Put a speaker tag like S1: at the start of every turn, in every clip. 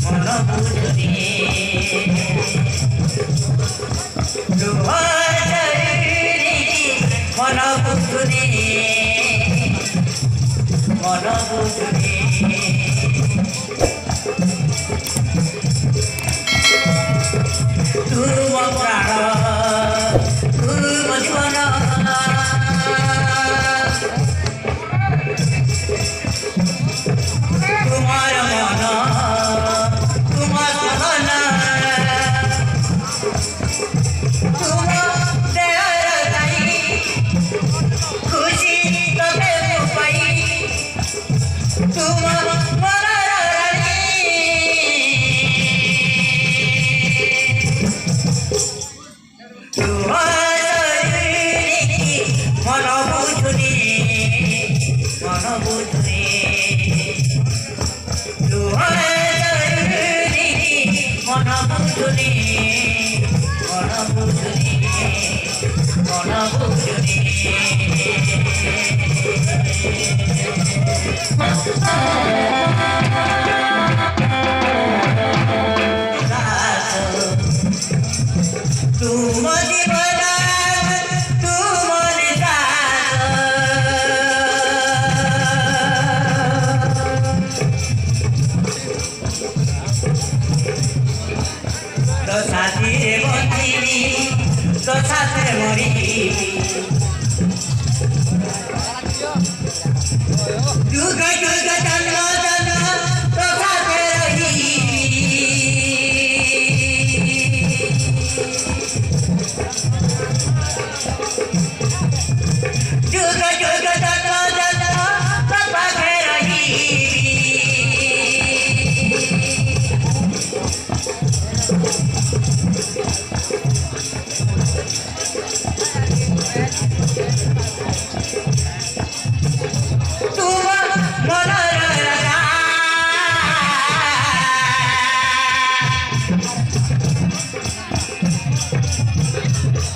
S1: মন বুঝুনি মন বুঝুনি মন বুঝুনি তুম প্রাণ তুম জীবন তোমার মন তোমার সহন তোমার দেহর গাই খুশি তবে পাই তোমার মনের রানী মন বুঝুনি মন বুঝুনি মন বুঝুনি মন বুঝুনি মন বুঝুনি तुम जीवन तुम तो साथी रे बंधीबी तो साथ रे मरिबी जुग जुग जन्म जन्म तो साथ रहिबी जुग जुग जन्म जन्म तो साथ रहिबी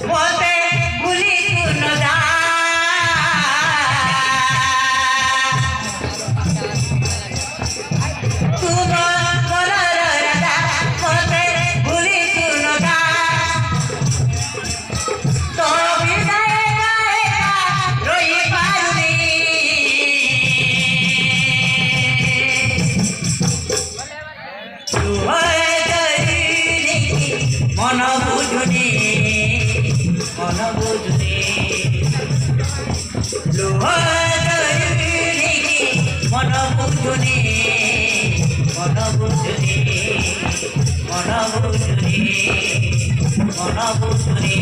S1: मोते भूली न जा तुम मोर राजा मोते भूली न जा तो विदाय गाएगा रोई पारुनी मन बुझुनी मन बुझुनी मन बुझुनी मन बुझुनी मन बुझुनी मन बुझुनी